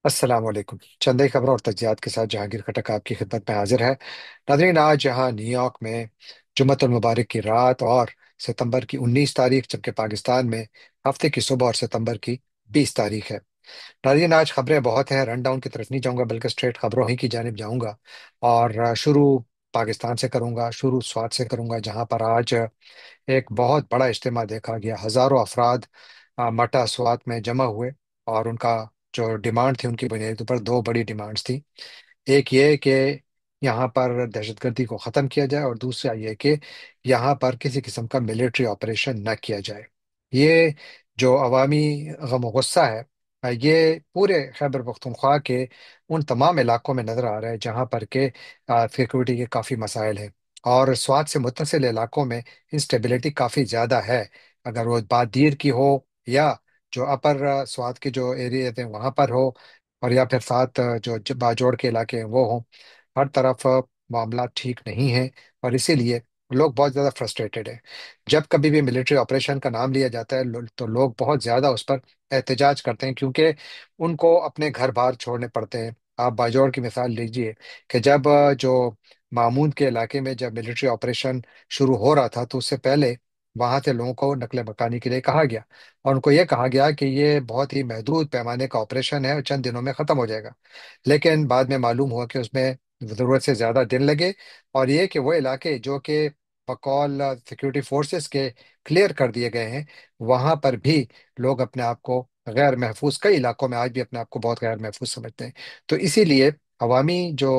अस्सलाम वालेकुम। चंद ही खबरों और तज्जियात के साथ जहांगीर खटक आपकी खिदमत में हाजिर है। नाज़रीन, आज यहाँ न्यूयॉर्क में जुम्मतुल मुबारक की रात और सितंबर की 19 तारीख, जबकि पाकिस्तान में हफ्ते की सुबह और सितंबर की 20 तारीख है। नाज़रीन, आज खबरें बहुत हैं, रन डाउन की तरफ नहीं जाऊंगा बल्कि स्ट्रेट खबरों ही की जानिब जाऊंगा। और शुरू पाकिस्तान से करूंगा, शुरू स्वात से करूंगा, जहां पर आज एक बहुत बड़ा इज्तिमा देखा गया। हजारों अफराद मटा स्वात में जमा हुए और उनका जो डिमांड थी, उनकी बुनियादी तौर पर दो बड़ी डिमांड्स थी। एक ये कि यहाँ पर दहशतगर्दी को ख़त्म किया जाए, और दूसरा ये कि यहाँ पर किसी किस्म का मिलिट्री ऑपरेशन न किया जाए। ये जो अवामी गम गुस्सा है, ये पूरे खैबर पख्तूनख्वा के उन तमाम इलाकों में नज़र आ रहा है जहाँ पर के सिक्योरिटी के काफ़ी मसाइल हैं। और स्वात से मुत्तसिल इलाकों में इंस्टेबिलिटी काफ़ी ज़्यादा है। अगर वो बात दीर की हो, या जो अपर स्वात के जो एरिया थे वहाँ पर हो, और या फिर साथ जो बाजोड़ के इलाके हैं वो हों, हर तरफ मामला ठीक नहीं है। और इसीलिए लोग बहुत ज़्यादा फ्रस्ट्रेटेड हैं। जब कभी भी मिलिट्री ऑपरेशन का नाम लिया जाता है तो लोग बहुत ज़्यादा उस पर एहतजाज करते हैं, क्योंकि उनको अपने घर बार छोड़ने पड़ते हैं। आप बाजौर की मिसाल लीजिए कि जब जो मामून के इलाके में जब मिलिट्री ऑपरेशन शुरू हो रहा था, तो उससे पहले वहां से लोगों को नकले मकानी के लिए कहा गया, और उनको ये कहा गया कि ये बहुत ही महदूद पैमाने का ऑपरेशन है और चंद दिनों में ख़त्म हो जाएगा। लेकिन बाद में मालूम हुआ कि उसमें ज़रूरत से ज़्यादा दिन लगे, और ये कि वो इलाके जो कि बकौल सिक्योरिटी फोर्सेस के क्लियर कर दिए गए हैं, वहां पर भी लोग अपने आप को गैर महफूज, कई इलाकों में आज भी अपने आप को बहुत गैर महफूज समझते हैं। तो इसीलिए अवामी जो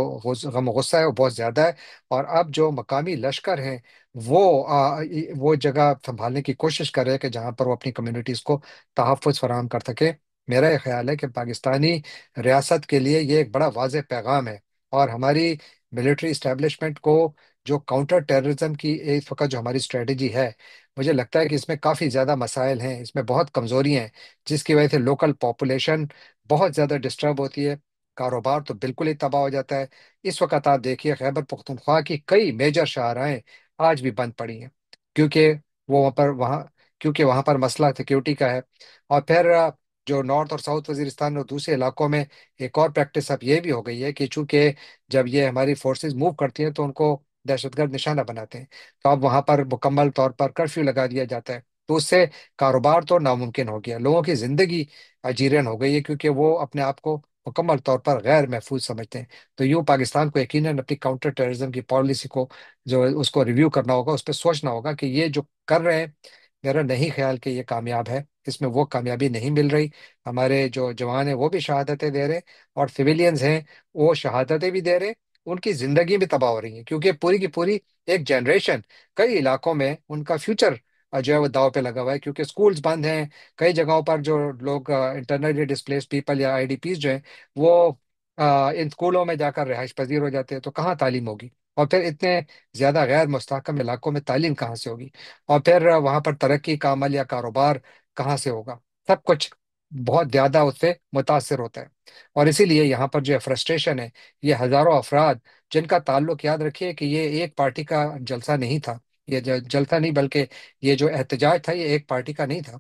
गम गुस्सा है वो बहुत ज़्यादा है। और अब जो मकामी लश्कर हैं, वो जगह संभालने की कोशिश कर रहे हैं कि जहां पर वो अपनी कम्युनिटीज़ को तहफ़्फ़ुज़ फराहम कर सके। मेरा ये ख्याल है कि पाकिस्तानी रियासत के लिए ये एक बड़ा वाज़ेह पैगाम है। और हमारी मिलिट्री इस्टेब्लिशमेंट को, जो काउंटर टेररिज्म की इस वक्त जो हमारी स्ट्रेटजी है, मुझे लगता है कि इसमें काफ़ी ज़्यादा मसाइल हैं, इसमें बहुत कमज़ोरियाँ हैं, जिसकी वजह से लोकल पॉपुलेशन बहुत ज़्यादा डिस्टर्ब होती है। कारोबार तो बिल्कुल ही तबाह हो जाता है। इस वक्त आप देखिए, खैबर पख्तूनख्वा की कई मेजर शाहराहें आज भी बंद पड़ी हैं, क्योंकि वो वहाँ पर मसला सिक्योरिटी का है। और फिर जो नॉर्थ और साउथ वजीरिस्तान और दूसरे इलाकों में एक और प्रैक्टिस अब ये भी हो गई है कि चूंकि जब ये हमारी फोर्सेस मूव करती हैं तो उनको दहशतगर्द निशाना बनाते हैं। तो अब वहां पर मुकम्मल तौर पर कर्फ्यू लगा दिया जाता है। तो उससे कारोबार तो नामुमकिन हो गया, लोगों की जिंदगी अजीरन हो गई है, क्योंकि वो अपने आप को मुकम्मल तौर पर गैर महफूज समझते हैं। तो यूं पाकिस्तान को यकीनन अपनी काउंटर टेररिज्म की पॉलिसी को, जो है, उसको रिव्यू करना होगा, उस पर सोचना होगा कि ये जो कर रहे हैं, मेरा नहीं ख्याल कि ये कामयाब है। इसमें वो कामयाबी नहीं मिल रही। हमारे जो जवान हैं वो भी शहादतें दे रहे हैं, और सिविलियंस हैं वो शहादतें भी दे रहे हैं। उनकी जिंदगी भी तबाह हो रही है, क्योंकि पूरी की पूरी एक जनरेशन, कई इलाकों में उनका फ्यूचर जो है वो दांव पे लगा हुआ है, क्योंकि स्कूल्स बंद हैं। कई जगहों पर जो लोग इंटरनली डिस्प्लेस पीपल या आईडीपीज जो हैं, वो इन स्कूलों में जाकर रिहाइश पजीर हो जाते हैं। तो कहाँ तालीम होगी? और फिर इतने ज्यादा गैर मुस्तहकम इलाकों में तालीम कहाँ से होगी? और फिर वहां पर तरक्की का अमल या कारोबार कहाँ से होगा? सब कुछ बहुत ज्यादा उससे मुतासर होता है। और इसीलिए यहाँ पर जो फ्रस्ट्रेशन है, ये हजारों अफराद जिनका ताल्लुक, याद रखिए कि ये एक पार्टी का जलसा नहीं था। ये जलसा नहीं, बल्कि ये जो एहतजाज था, ये एक पार्टी का नहीं था।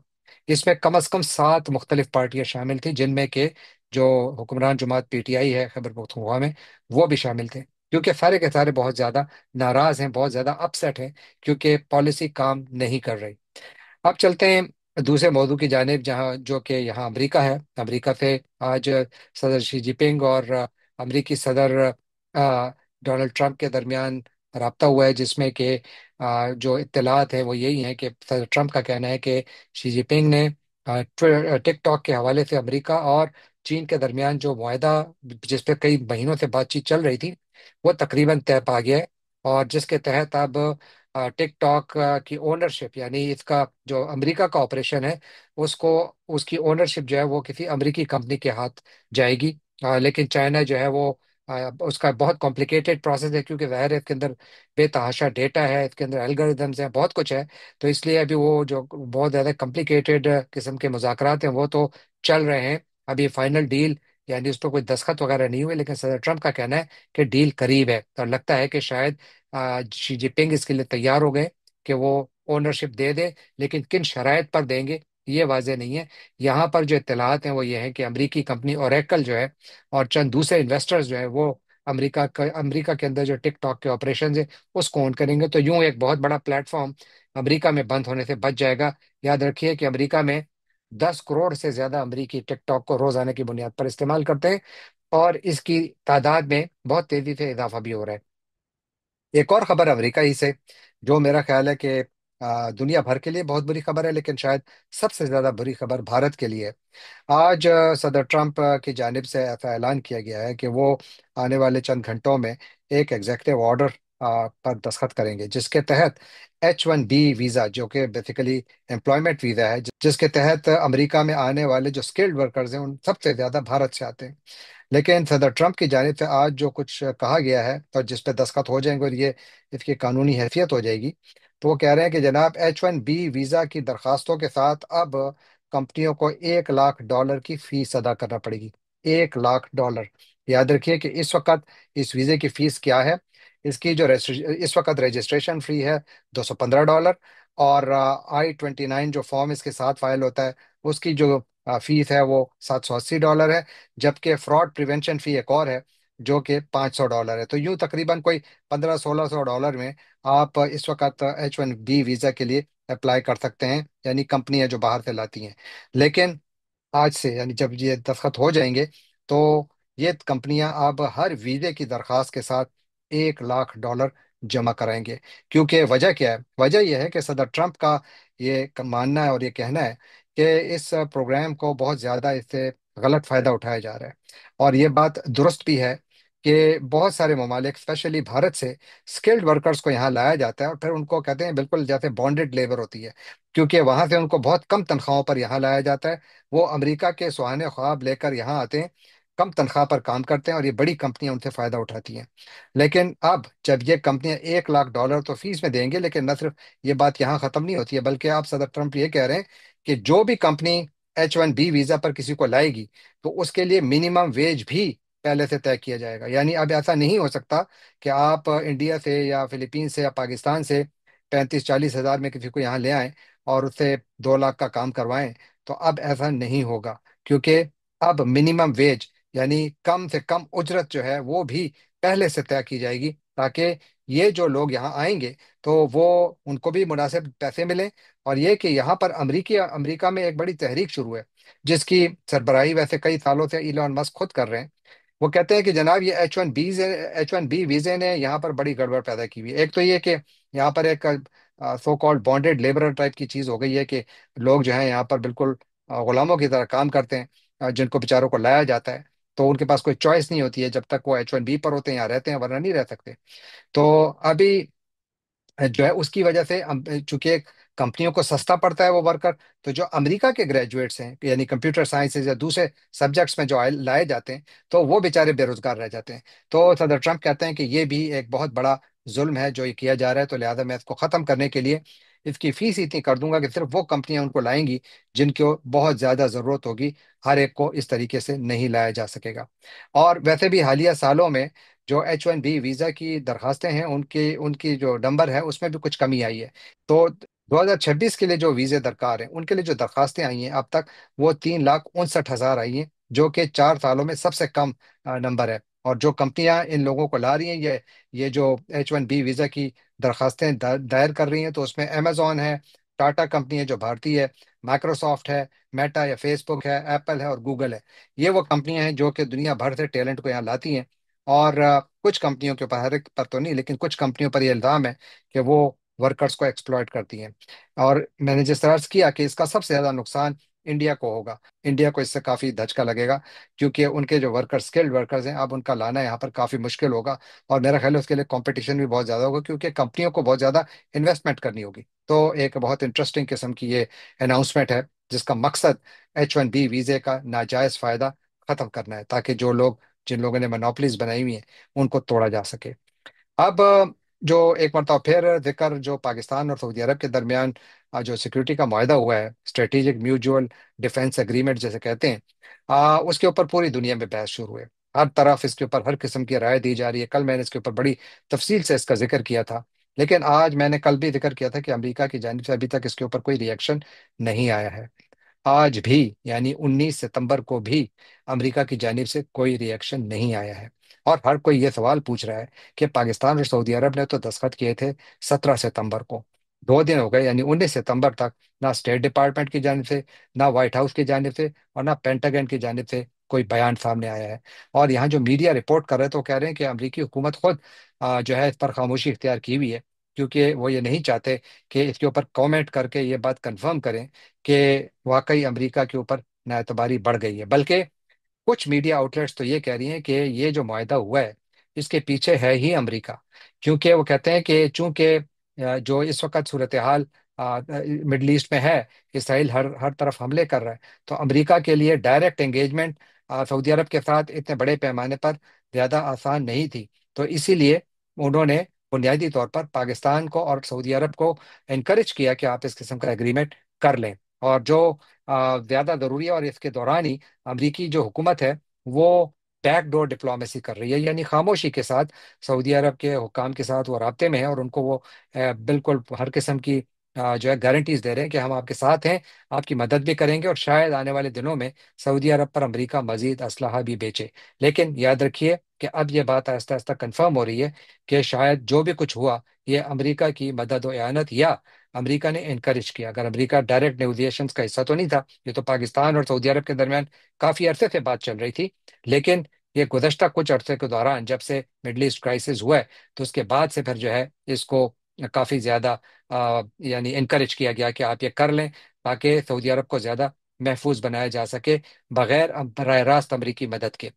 इसमें कम से कम 7 मुख्तलिफ पार्टियां शामिल थी, जिनमें के जो हुक्मरान जमात पीटीआई है खैबर पख्तूनख्वा में, वो भी शामिल थे। क्योंकि सारे के सारे बहुत ज्यादा नाराज हैं, बहुत ज्यादा अपसेट हैं, क्योंकि पॉलिसी काम नहीं कर रही। अब चलते हैं दूसरे मौजू की जानिब, जहाँ जो कि यहाँ अमेरिका है। अमेरिका से आज सदर शी जिनपिंग और अमेरिकी सदर डोनाल्ड ट्रंप के दरमियान रब्ता हुआ है, जिसमें कि जो इत्तलात है वो यही है कि सदर ट्रंप का कहना है कि शी जिनपिंग ने टिकटॉक के हवाले से अमेरिका और चीन के दरमियान जो मुआहदा, जिस पे कई महीनों से बातचीत चल रही थी, वो तकरीबन तय पा गया है। और जिसके तहत अब टिकटॉक की ओनरशिप, यानी इसका जो अमेरिका का ऑपरेशन है, उसको उसकी ओनरशिप जो है वो किसी अमेरिकी कंपनी के हाथ जाएगी। लेकिन चाइना जो है वो उसका बहुत कॉम्प्लिकेटेड प्रोसेस है, क्योंकि ज़ाहिर है इसके अंदर बेतहाशा डेटा है, इसके अंदर एल्गोरिदम्स हैं, बहुत कुछ है। तो इसलिए अभी वो जो बहुत ज़्यादा कॉम्प्लिकेटेड किस्म के मुज़ाकरात हैं वो तो चल रहे हैं। अभी फाइनल डील, यानी उस पर कोई दस्तखत वगैरह नहीं हुए, लेकिन सदर ट्रंप का कहना है कि डील करीब है। और लगता है कि शायद शी जिनपिंग इसके लिए तैयार हो गए कि वो ओनरशिप दे दे, लेकिन किन शराइत पर देंगे یہ واضح نہیں ہے۔ یہاں پر جو اطلاعات ہیں وہ یہ ہیں کہ امریکی کمپنی اوریکل جو ہے اور چند دوسرے انویسٹرز جو ہے وہ امریکہ کے اندر جو ٹک ٹاک کے آپریشن ہے اس کو اون کریں گے، تو یوں ایک بہت بڑا پلیٹ فارم امریکہ میں بند ہونے سے بچ جائے گا۔ یاد رکھیے کہ امریکہ میں 10 کروڑ سے زیادہ امریکی ٹک ٹاک کو روزانہ کی بنیاد پر استعمال کرتے ہیں، اور اس کی تعداد میں بہت تیزی سے اضافہ بھی ہو رہا ہے۔ ایک اور خبر امریکہ ہی سے، جو میرا خیال ہے کہ دنیا بھر کے لیے بہت بری خبر ہے، لیکن شاید سب سے زیادہ بری خبر بھارت کے لیے ہے۔ آج صدر ٹرمپ کی جانب سے ایسا اعلان کیا گیا ہے کہ وہ آنے والے چند گھنٹوں میں ایک ایگزیکٹو آرڈر پر دستخط کریں گے، جس کے تحت H1B ویزا، جو کہ بیسیکلی امپلائمنٹ ویزا ہے، جس کے تحت امریکہ میں آنے والے جو اسکلڈ ورکرز ہیں ان سب سے زیادہ بھارت سے آتے ہیں۔ لیکن صدر ٹرمپ کی جانب سے آج جو کچھ کہا گیا ہے اور جس پہ دستخط ہو جائیں گے اور یہ اس کی قانونی حیثیت ہو جائے گی، تو وہ کہہ رہے ہیں کہ جناب H1B ویزا کی درخواستوں کے ساتھ اب کمپنیوں کو $1 لاکھ کی فیس ادا کرنا پڑے گی۔ $1 لاکھ۔ یاد رکھیے کہ اس وقت اس ویزے کی فیس کیا ہے۔ اس کی جو اس وقت رجسٹریشن فی ہے $215، اور I-29 جو فارم اس کے ساتھ فائل ہوتا ہے اس کی جو فیس ہے وہ $780 ہے، جبکہ فراڈ پریونشن فی ایک اور ہے جو کہ $500 ہے۔ تو یوں تقریباً کوئی 1500-1600 میں آپ اس وقت H1B ویزا کے لیے اپلائی کر سکتے ہیں، یعنی کمپنیاں جو باہر سے لاتی ہیں۔ لیکن آج سے یعنی جب یہ دستخط ہو جائیں گے تو یہ کمپنیاں اب ہر ویزے کی درخواست کے ساتھ $1 لاکھ جمع کرائیں گے۔ کیونکہ وجہ کیا ہے؟ وجہ یہ ہے کہ صدر ٹرمپ کا یہ ماننا ہے اور یہ کہنا ہے کہ اس پروگرام کو بہت زیادہ اس سے غلط فائدہ اٹھایا جا رہا ہے، اور یہ بات درست بھی ہے کہ بہت سارے ممالک اسپیشلی بھارت سے اسکلڈ ورکرز کو یہاں لایا جاتا ہے، اور پھر ان کو کہتے ہیں بالکل جیسے بانڈڈ لیبر ہوتی ہے، کیونکہ وہاں سے ان کو بہت کم تنخواہوں پر یہاں لایا جاتا ہے۔ وہ امریکہ کے سہانے خواب لے کر یہاں آتے ہیں، کم تنخواہ پر کام کرتے ہیں، اور یہ بڑی کمپنیاں ان سے فائدہ اٹھاتی ہیں۔ لیکن اب جب یہ کمپنیاں $1 لاکھ تو فیس میں دیں گے، لیکن نہ صرف یہ بات یہاں ختم نہیں ہوتی ہے، بلکہ آپ صدر ٹرمپ یہ کہہ رہے ہیں کہ جو بھی کمپنی H1B ویزا پر کسی کو لائے گی تو اس کے لیے منیمم ویج بھی پہلے سے طے کیا جائے گا۔ یعنی اب ایسا نہیں ہو سکتا کہ آپ انڈیا سے یا فلیپین سے یا پاکستان سے 35-40 ہزار میں کسی کو یہاں لے آئیں اور اس سے 2 لاکھ کا کام کروائیں۔ تو اب ایسا نہیں ہوگا، کیونکہ اب منیمم ویج یعنی کم سے کم اجرت جو ہے وہ بھی پہلے سے طے کی جائے گی، تاکہ یہ جو لوگ یہاں آئیں گے تو وہ ان کو بھی مناسب پیسے ملیں۔ اور یہ کہ یہاں پر امریکہ میں ایک بڑی تحریک شروع ہے، جس کی سربراہی ویسے کئی سالوں سے ایلون مسک خود کر رہے ہیں۔ وہ کہتے ہیں کہ جناب یہ H1B ویزے نے یہاں پر بڑی گڑبڑ پیدا کی ہوئی ہے۔ ایک تو یہ کہ یہاں پر ایک so called bonded labourer type کی چیز ہو گئی ہے کہ لوگ جو ہیں یہاں پر بالکل غلاموں کی طرح کام کرتے ہیں، جن کو بیچاروں کو لایا جاتا ہے، تو ان کے پاس کوئی چوائس نہیں ہوتی ہے جب تک وہ H1B پر ہوتے ہیں یہاں رہتے ہیں، ورنہ نہیں رہ سکتے۔ تو ابھی جو ہے اس کی وجہ سے چونکہ کمپنیوں کو سستا پڑتا ہے وہ ورکر، تو جو امریکہ کے گریجویٹس ہیں یعنی کمپیوٹر سائنسز یا دوسرے سبجیکٹس میں جو لائے جاتے ہیں تو وہ بیچارے بے روزگار رہ جاتے ہیں۔ تو صدر ٹرمپ کہتے ہیں کہ یہ بھی ایک بہت بڑا ظلم ہے جو یہ کیا جا رہا ہے، تو لہٰذا میں اس کو ختم کرنے کے لیے اس کی فیس اتنی کر دوں گا کہ صرف وہ کمپنیاں ان کو لائیں گی جن کو بہت زیادہ ضرورت ہوگی، ہر ایک کو اس طریقے سے نہیں لایا جا سکے گا۔ اور ویسے بھی حالیہ سالوں میں جو H1B ویزا کی درخواستیں ہیں ان کی جو نمبر ہے اس میں بھی کچھ کمی آئی ہے۔ تو 2026 کے لیے جو ویزے درکار ہیں ان کے لیے جو درخواستیں آئی ہیں اب تک وہ 3,59,000 آئی ہیں، جو کہ 4 سالوں میں سب سے کم نمبر ہے۔ اور جو کمپنیاں ان لوگوں کو لا رہی ہیں، یہ جو H1B ویزا کی درخواستیں دائر کر رہی ہیں، تو اس میں Amazon ہے، ٹاٹا کمپنی ہے جو بھارتی ہے، مائکروسافٹ ہے، میٹا یا فیس بک ہے، ایپل ہے اور گوگل ہے۔ یہ وہ کمپنیاں ہیں جو کہ دنیا بھر سے ٹیلنٹ کو یہاں لاتی ہیں۔ اور کچھ کمپنیوں کے اوپر، ہر ایک پر تو نہیں لیکن کچھ کمپنیوں پر یہ الزام ہے کہ وہ ورکرز کو ایکسپلائٹ کرتی ہیں۔ اور میں نے جس طرح عرض کیا کہ اس کا سب سے زیادہ نقصان انڈیا کو ہوگا، انڈیا کو اس سے کافی دھچکا لگے گا، کیونکہ ان کے جو ورکر اسکلڈ ورکرز ہیں اب ان کا لانا یہاں پر کافی مشکل ہوگا، اور میرا خیال ہے اس کے لیے کمپٹیشن بھی بہت زیادہ ہوگا، کیونکہ کمپنیوں کو بہت زیادہ انویسٹمنٹ کرنی ہوگی۔ تو ایک بہت انٹرسٹنگ قسم کی یہ اناؤنسمنٹ ہے، جس کا مقصد H1B ویزے کا ناجائز فائدہ ختم کرنا ہے، تاکہ جن لوگوں نے منوپلیز بنائی ہوئی ہیں ان کو توڑا جا سکے۔ اب جو ایک مرتبہ پھر ذکر جو پاکستان اور سعودی عرب کے درمیان جو سیکورٹی کا معاہدہ ہوا ہے، اسٹریٹجک میوچول ڈیفینس ایگریمنٹ جیسے کہتے ہیں، اس کے اوپر پوری دنیا میں بحث شروع ہے۔ ہر طرف اس کے اوپر ہر قسم کی رائے دی جا رہی ہے۔ کل میں نے اس کے اوپر بڑی تفصیل سے اس کا ذکر کیا تھا، لیکن آج میں نے کل بھی ذکر کیا تھا کہ امریکہ کی جانب سے ابھی تک اس کے اوپر کوئی ریئیکشن نہیں آیا ہے۔ आज भी, यानी 19 सितंबर को भी अमेरिका की जानिब से कोई रिएक्शन नहीं आया है। और हर कोई ये सवाल पूछ रहा है कि पाकिस्तान और सऊदी अरब ने तो दस्तखत किए थे 17 सितंबर को, 2 दिन हो गए, यानी 19 सितंबर तक ना स्टेट डिपार्टमेंट की जानिब से, ना व्हाइट हाउस की जानिब से और ना पेंटागन की जानिब से कोई बयान सामने आया है। और यहाँ जो मीडिया रिपोर्ट कर रहे हैं तो कह रहे हैं कि अमरीकी हुकूमत खुद जो है इस पर खामोशी इख्तियार की हुई है, क्योंकि वो ये नहीं चाहते कि इसके ऊपर कमेंट करके ये बात कंफर्म करें कि वाकई अमेरिका के ऊपर नाएतबारी बढ़ गई है। बल्कि कुछ मीडिया आउटलेट्स तो ये कह रही हैं कि ये जो मुआहदा हुआ है इसके पीछे है ही अमेरिका, क्योंकि वो कहते हैं कि चूंकि जो इस वक्त सूरत हाल मिडल ईस्ट में है, इसराइल हर हर तरफ हमले कर रहा है, तो अमेरिका के लिए डायरेक्ट एंगेजमेंट सऊदी अरब के साथ इतने बड़े पैमाने पर ज़्यादा आसान नहीं थी। तो इसीलिए उन्होंने बुनियादी तौर पर पाकिस्तान को और सऊदी अरब को इनकरेज किया कि आप इस किस्म का एग्रीमेंट कर लें। और जो ज़्यादा ज़रूरी है, और इसके दौरान ही अमरीकी जो हुकूमत है वो बैकडोर डिप्लोमेसी कर रही है, यानी खामोशी के साथ सऊदी अरब के हुकाम के साथ वो राब्ते में है, और उनको वो बिल्कुल हर किस्म की जो है गारंटीज दे रहे हैं कि हम आपके साथ हैं, आपकी मदद भी करेंगे, और शायद आने वाले दिनों में सऊदी अरब पर अमरीका मजीद असलहा भी बेचे। लेकिन याद रखिए कि अब ये बात आहिस्ता आहिस्ता कन्फर्म हो रही है कि शायद जो भी कुछ हुआ ये अमरीका की मदद व इआनत या अमरीका ने इनकरेज किया। अगर अमरीका डायरेक्ट नेगोशिएशंस का हिस्सा तो नहीं था, ये तो पाकिस्तान और सऊदी अरब के दरमियान काफी अरसे से बात चल रही थी। लेकिन ये गुज़श्ता कुछ अरसे के दौरान जब से मिडल ईस्ट क्राइसिस हुआ है, तो उसके बाद से फिर जो है इसको काफी ज्यादा यानी इनकरेज किया गया कि आप ये कर लें, ताकि सऊदी अरब को ज्यादा महफूज बनाया जा सके बगैर बरह रास्त अमरीकी मदद के।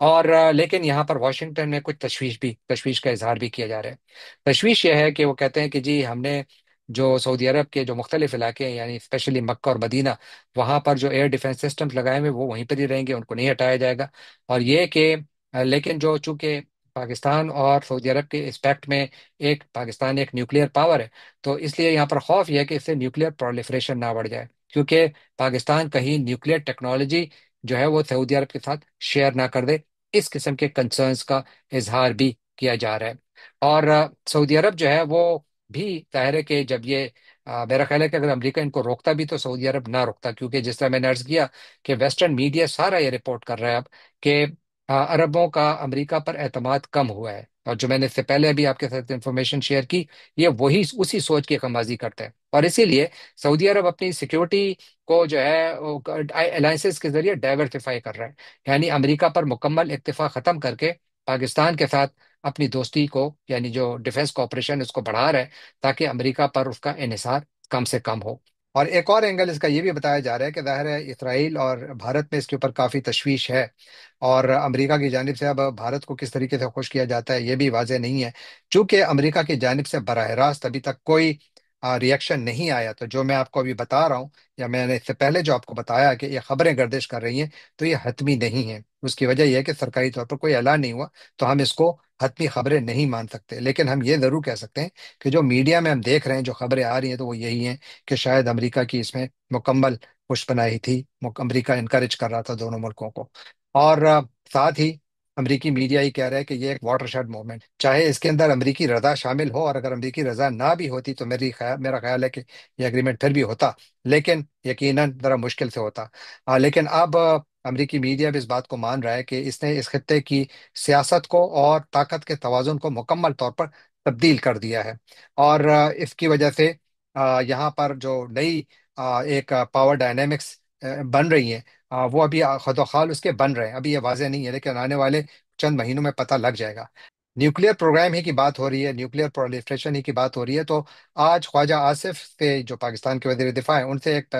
और लेकिन यहाँ पर वाशिंगटन में कुछ तशवीश का इजहार भी किया जा रहा है। तशवीश यह है कि वो कहते हैं कि जी हमने जो सऊदी अरब के जो मुख्तलिफ इलाके हैं, यानी स्पेशली मक्का और मदीना, वहाँ पर जो एयर डिफेंस सिस्टम्स लगाए हुए वो वहीं पर ही रहेंगे, उनको नहीं हटाया जाएगा। और ये कि लेकिन जो चूंकि पाकिस्तान और सऊदी अरब के इस्पेक्ट में एक पाकिस्तान एक न्यूक्लियर पावर है, तो इसलिए यहाँ पर खौफ यह है कि इससे न्यूक्लियर प्रोलिफरेशन ना बढ़ जाए, क्योंकि पाकिस्तान कहीं न्यूक्लियर टेक्नोलॉजी जो है वो सऊदी अरब के साथ शेयर ना कर दे। इस किस्म के कंसर्न्स का इजहार भी किया जा रहा है। और सऊदी अरब जो है वो भी जाहिर है कि जब ये मेरा ख्याल है कि अगर अमेरिका इनको रोकता भी तो सऊदी अरब ना रोकता, क्योंकि जिस तरह मैंने अर्ज किया कि वेस्टर्न मीडिया सारा ये रिपोर्ट कर रहा है अब कि अरबों का अमेरिका पर एतमाद कम हुआ है। और जो मैंने इससे पहले अभी आपके साथ इंफॉर्मेशन शेयर की, ये वही उसी सोच की कमाजी करते हैं, और इसीलिए सऊदी अरब अपनी सिक्योरिटी को जो है अलायंसेस के जरिए डाइवर्सिफाई कर रहा है, यानी अमेरिका पर मुकम्मल इत्तेफाक खत्म करके पाकिस्तान के साथ अपनी दोस्ती को, यानी जो डिफेंस कॉपरेशन उसको बढ़ा रहा है, ताकि अमेरिका पर उसका इन्हिसार कम से कम हो। और एक और एंगल इसका ये भी बताया जा रहा है कि जाहिर है इसराइल और भारत में इसके ऊपर काफ़ी तशवीश है, और अमेरिका की जानिब से अब भारत को किस तरीके से खुश किया जाता है ये भी वाजह नहीं है। चूंकि अमेरिका की जानिब से बराह रास्त अभी तक कोई रिएक्शन नहीं आया, तो जो मैं आपको अभी बता रहा हूँ, या मैंने इससे पहले जो आपको बताया कि ये खबरें गर्दिश कर रही हैं, तो ये हतमी नहीं है। उसकी वजह यह है कि सरकारी तौर पर कोई ऐलान नहीं हुआ, तो हम इसको हतमी खबरें नहीं मान सकते। लेकिन हम ये जरूर कह सकते हैं कि जो मीडिया में हम देख रहे हैं, जो खबरें आ रही हैं, तो वो यही हैं कि शायद अमेरिका की इसमें मुकम्मल पुष्पनाही थी, अमेरिका इनकरेज कर रहा था दोनों मुल्कों को। और साथ ही अमेरिकी मीडिया ही कह रहा है कि ये एक वाटरशेड मूवमेंट, चाहे इसके अंदर अमेरिकी रजा शामिल हो, और अगर अमेरिकी रजा ना भी होती तो मेरा ख्याल है कि ये एग्रीमेंट फिर भी होता, लेकिन यकीनन जरा मुश्किल से होता। लेकिन अब अमेरिकी मीडिया भी इस बात को मान रहा है कि इसने इस खत्ते की सियासत को और ताकत के तवाजुन को मुकम्मल तौर पर तब्दील कर दिया है। और इसकी वजह से यहाँ पर जो नई एक पावर डायनेमिक्स बन रही है, वो अभी खुद उसके बन रहे हैं, अभी ये वाजह नहीं है, लेकिन आने वाले चंद महीनों में पता लग जाएगा। न्यूक्लियर प्रोग्राम ही की बात हो रही है, न्यूक्लियर प्रोलिफरेशन ही की बात हो रही है, तो आज ख्वाजा आसिफ से जो पाकिस्तान के वजीर दिफा है उनसे एक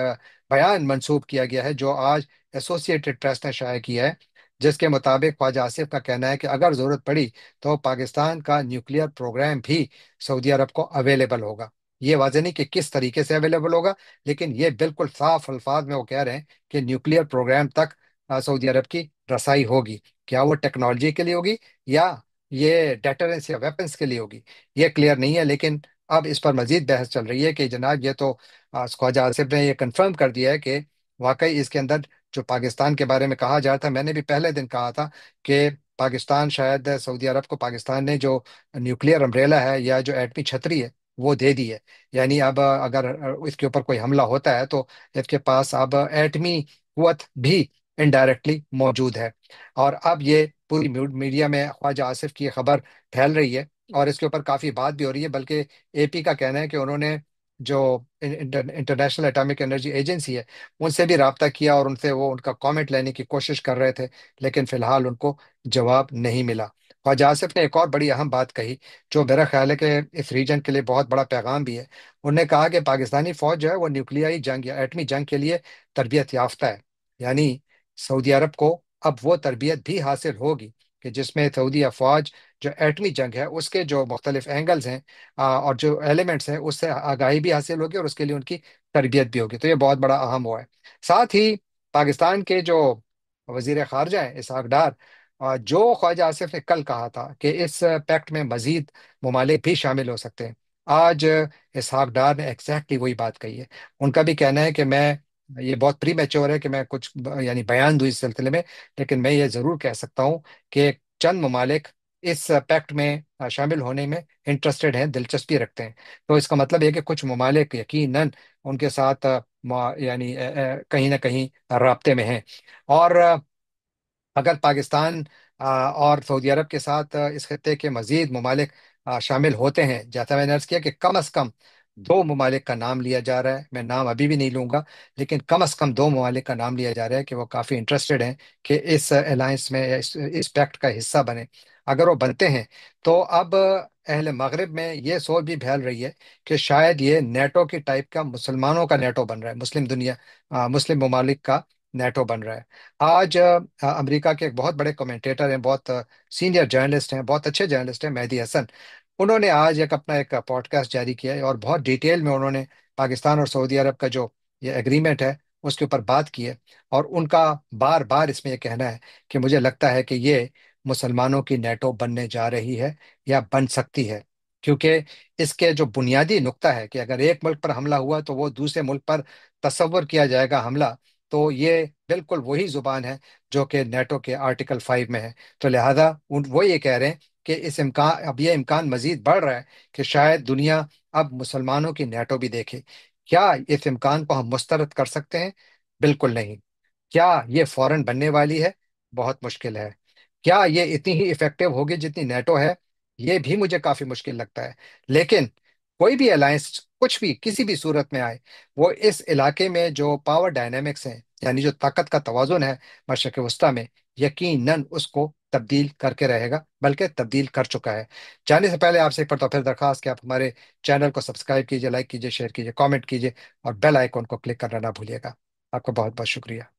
बयान मंसूब किया गया है, जो आज एसोसिएटेड प्रेस ने शाया किया है, जिसके मुताबिक ख्वाजा आसिफ का कहना है कि अगर जरूरत पड़ी तो पाकिस्तान का न्यूक्लियर प्रोग्राम भी सऊदी अरब को अवेलेबल होगा। ये वाजह नहीं कि किस तरीके से अवेलेबल होगा, लेकिन ये बिल्कुल साफ अल्फाज में वो कह रहे हैं कि न्यूक्लियर प्रोग्राम तक सऊदी अरब की रसाई होगी। क्या वो टेक्नोलॉजी के लिए होगी या ये डेटरेंस या वेपन्स के लिए होगी, ये क्लियर नहीं है। लेकिन अब इस पर मजीद बहस चल रही है कि जनाब ये तो ख्वाजा आसिफ ने ये कंफर्म कर दिया है कि वाकई इसके अंदर जो पाकिस्तान के बारे में कहा जा रहा था, मैंने भी पहले दिन कहा था कि पाकिस्तान शायद सऊदी अरब को पाकिस्तान ने जो न्यूक्लियर अम्ब्रेला है या जो एटमी छतरी है وہ दे दी है। यानी अब अगर इसके ऊपर कोई हमला होता है तो इसके पास अब एटमी कुवत भी इनडायरेक्टली मौजूद है। और अब ये पूरी मीडिया में ख्वाजा आसिफ की ये खबर फैल रही है, और इसके ऊपर काफी बात भी हो रही है। बल्कि एपी का कहना है कि उन्होंने जो इंटरनेशनल एटॉमिक एनर्जी एजेंसी है उनसे भी राब्ता किया, और उनसे वो उनका कमेंट लेने की कोशिश कर रहे थे, लेकिन फिलहाल उनको जवाब नहीं मिला। ख्वाजा आसिफ ने एक और बड़ी अहम बात कही, जो मेरा ख्याल है कि इस रीजन के लिए बहुत बड़ा पैगाम भी है। उन्होंने कहा कि पाकिस्तानी फौज जो है वो न्यूक्लियाई जंग या एटमी जंग के लिए तरबियत याफ्ता है। यानी सऊदी अरब को अब वो तरबियत भी हासिल होगी कि जिसमें सऊदी अफवाज जो एटमी जंग है उसके जो मुख्तलिफ एंगल्स हैं और जो एलिमेंट्स हैं उससे आगाही भी हासिल होगी, और उसके लिए उनकी तरबियत भी होगी। तो ये बहुत बड़ा अहम हुआ है। साथ ही पाकिस्तान के जो वजीर खारजा हैं इसहाक डार, जो ख्वाजा आसिफ ने कल कहा था कि इस पैक्ट में मजीद ममालिक भी शामिल हो सकते हैं, आज इसहाक डार ने एग्जैक्टली वही बात कही है। उनका भी कहना है कि मैं, ये बहुत प्री मैच्योर है कि मैं कुछ यानी बयान दूं इस सिलसिले में, लेकिन मैं ये जरूर कह सकता हूँ कि चंद ममालिक इस पैक्ट में शामिल होने में इंटरेस्टेड हैं, दिलचस्पी रखते हैं। तो इसका मतलब है कि कुछ ममालिक यकीनन उनके साथ यानी कहीं ना कहीं राब्ते में हैं। और अगर पाकिस्तान और सऊदी अरब के साथ इस खत्े के मजीद ममालिक शामिल होते हैं, जैसा मैंने अर्ज किया कि कम अज कम दो ममालिक का नाम लिया जा रहा है, मैं नाम अभी भी नहीं लूंगा, लेकिन कम अज कम दो ममालिक का नाम लिया जा रहा है कि वो काफ़ी इंटरेस्टेड हैं कि इस अलायंस में या इस पैक्ट का हिस्सा बने। अगर वो बनते हैं तो अब अहले मगरिब में ये सोच भी फैल रही है कि शायद ये नेटो की टाइप का मुसलमानों का नेटो बन रहा है, मुस्लिम दुनिया, मुस्लिम ममालिक का नेटो बन रहा है। आज अमेरिका के एक बहुत बड़े कमेंटेटर हैं, बहुत सीनियर जर्नलिस्ट हैं, बहुत अच्छे जर्नलिस्ट हैं, मेहदी हसन। उन्होंने आज अपना एक पॉडकास्ट जारी किया है, और बहुत डिटेल में उन्होंने पाकिस्तान और सऊदी अरब का जो ये एग्रीमेंट है उसके ऊपर बात की है। और उनका बार बार इसमें यह कहना है कि मुझे लगता है कि ये मुसलमानों की नेटो बनने जा रही है या बन सकती है। क्योंकि इसके जो बुनियादी नुक्ता है कि अगर एक मुल्क पर हमला हुआ तो वो दूसरे मुल्क पर तस्वर किया जाएगा हमला, तो ये बिल्कुल वही जुबान है जो कि नेटो के आर्टिकल 5 में है। तो लिहाजा वो ये कह रहे हैं कि इस इम्कान, अब ये इम्कान मजीद बढ़ रहा है कि शायद दुनिया अब मुसलमानों की नेटो भी देखे। क्या इस इम्कान को हम मुस्तरद कर सकते हैं? बिल्कुल नहीं। क्या ये फौरन बनने वाली है? बहुत मुश्किल है। क्या ये इतनी ही इफेक्टिव होगी जितनी नेटो है? ये भी मुझे काफी मुश्किल लगता है। लेकिन कोई भी अलायंस कुछ भी किसी भी सूरत में आए, वो इस इलाके में जो पावर डायनेमिक्स हैं, यानी जो ताकत का तवाजुन है मशरक वस्ता में, यकीनन उसको तब्दील करके रहेगा, बल्कि तब्दील कर चुका है। जाने से पहले आपसे एक बार तो फिर दरखास्त कि आप हमारे चैनल को सब्सक्राइब कीजिए, लाइक कीजिए, शेयर कीजिए, कमेंट कीजिए, और बेल आइकॉन को क्लिक करना ना भूलिएगा। आपका बहुत बहुत शुक्रिया।